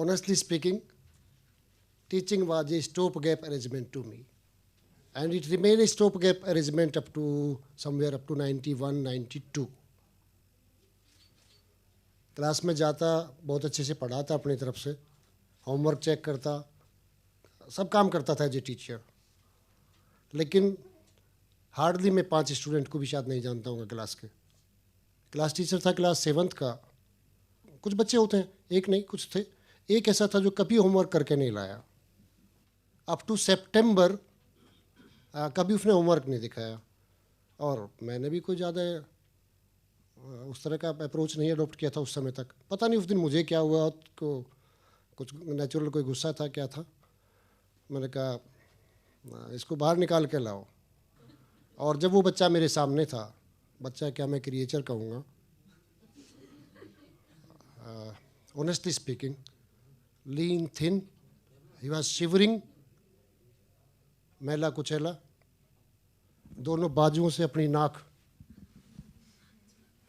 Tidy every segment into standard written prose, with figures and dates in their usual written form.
honestly speaking, teaching was a stopgap arrangement to me. And it remained a stopgap arrangement up to somewhere up to 91, 92. Class में जाता, बहुत अच्छे से पढ़ाता अपनी तरफ से, होमवर्क चेक करता, सब काम करता था एज ए टीचर. लेकिन हार्डली मैं 5 स्टूडेंट को भी शायद नहीं जानता हूँ क्लास के. क्लास टीचर था क्लास 7th का. कुछ बच्चे होते हैं, एक नहीं कुछ थे. एक ऐसा था जो कभी होमवर्क करके नहीं लाया. अप टू सितंबर कभी उसने होमवर्क नहीं दिखाया. और मैंने भी कोई ज़्यादा उस तरह का अप्रोच नहीं अडोप्ट किया था उस समय तक. पता नहीं उस दिन मुझे क्या हुआ, को कुछ नेचुरल कोई गुस्सा था क्या था. मैंने कहा इसको बाहर निकाल के लाओ. और जब वो बच्चा मेरे सामने था, बच्चा क्या मैं क्रिएचर कहूँगा, honestly speaking, lean thin, he was shivering, मैला कुचैला, दोनों बाजुओं से अपनी नाक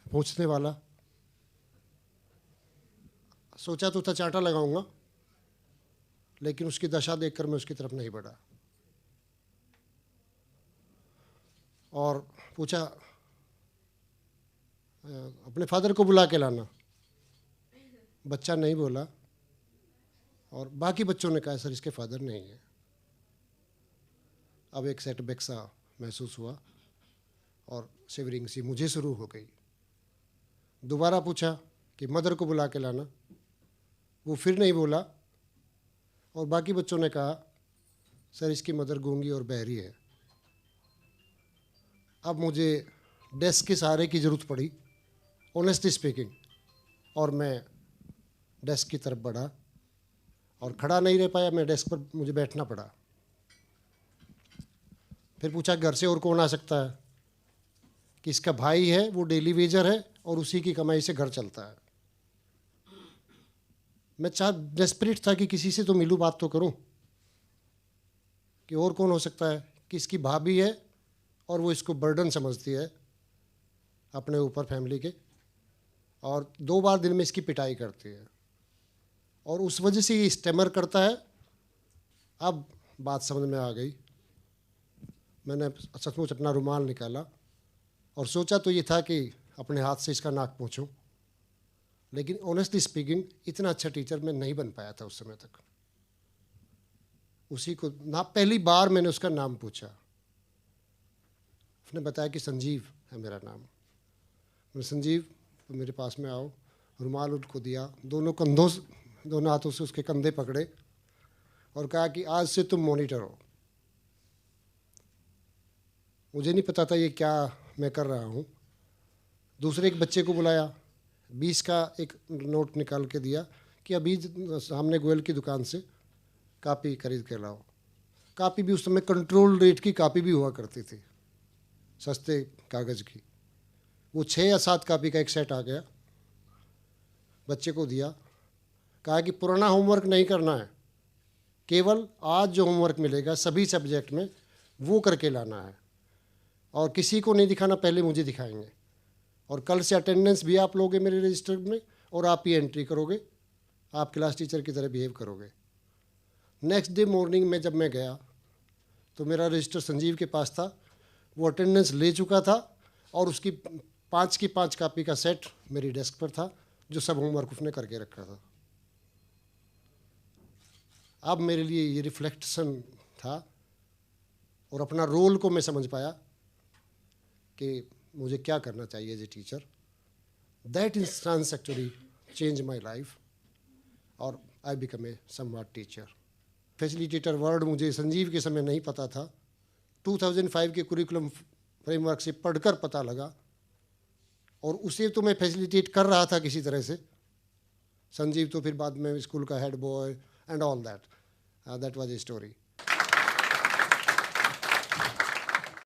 पोंछने वाला. सोचा तो था चांटा लगाऊंगा, लेकिन उसकी दशा देखकर मैं उसकी तरफ नहीं बढ़ा. और पूछा अपने फादर को बुला के लाना. बच्चा नहीं बोला. और बाकी बच्चों ने कहा सर इसके फादर नहीं है. अब एक सेटबैक सा महसूस हुआ और शिवरिंग सी मुझे शुरू हो गई. दोबारा पूछा कि मदर को बुला के लाना. वो फिर नहीं बोला. और बाकी बच्चों ने कहा सर इसकी मदर गूंगी और बहरी है. अब मुझे डेस्क के सहारे की ज़रूरत पड़ी, ऑनेस्टली स्पीकिंग. और मैं डेस्क की तरफ बढ़ा और खड़ा नहीं रह पाया. मैं डेस्क पर मुझे बैठना पड़ा. फिर पूछा घर से और कौन आ सकता है. कि इसका भाई है, वो डेली वेजर है और उसी की कमाई से घर चलता है. मैं डेस्परेट था कि किसी से तो मिलूं, बात तो करूं कि और कौन हो सकता है. कि इसकी भाभी है और वो इसको बर्डन समझती है अपने ऊपर फैमिली के, और 2 बार दिन में इसकी पिटाई करती है और उस वजह से ये स्टैमर करता है. अब बात समझ में आ गई. मैंने सचमुच अपना रुमाल निकाला और सोचा तो ये था कि अपने हाथ से इसका नाक पोंछूं. लेकिन ऑनेस्टली स्पीकिंग इतना अच्छा टीचर मैं नहीं बन पाया था उस समय तक. उसी को ना पहली बार मैंने उसका नाम पूछा. उसने बताया कि संजीव है मेरा नाम. मैं संजीव तो मेरे पास में आओ. रुमाल उनको दिया, दोनों हाथों से उसके कंधे पकड़े और कहा कि आज से तुम मॉनिटर हो. मुझे नहीं पता था ये क्या मैं कर रहा हूँ. दूसरे एक बच्चे को बुलाया, 20 का एक नोट निकाल के दिया कि अभी सामने गोयल की दुकान से कापी खरीद के लाओ. कापी भी उस समय कंट्रोल रेट की कापी भी हुआ करती थी, सस्ते कागज़ की. वो 6 या 7 कापी का एक सेट आ गया. बच्चे को दिया, कहा कि पुराना होमवर्क नहीं करना है, केवल आज जो होमवर्क मिलेगा सभी सब्जेक्ट में वो करके लाना है. और किसी को नहीं दिखाना, पहले मुझे दिखाएंगे. और कल से अटेंडेंस भी आप लोगे मेरे रजिस्टर में और आप ही एंट्री करोगे. आप क्लास टीचर की तरह बिहेव करोगे. नेक्स्ट डे मॉर्निंग में जब मैं गया तो मेरा रजिस्टर संजीव के पास था. वो अटेंडेंस ले चुका था और उसकी 5 की 5 कापी का सेट मेरी डेस्क पर था, जो सब होमवर्क उसने करके रखा था. अब मेरे लिए ये रिफ्लेक्शन था और अपना रोल को मैं समझ पाया कि मुझे क्या करना चाहिए as a teacher. That instance actually change my life और I become a somewhat teacher. Facilitator word मुझे संजीव के समय नहीं पता था. 2005 के कुरिकुलम फ्रेमवर्क से पढ़कर पता लगा और उसे तो मैं फैसिलिटेट कर रहा था किसी तरह से. संजीव तो फिर बाद में स्कूल का head boy and all that was a story.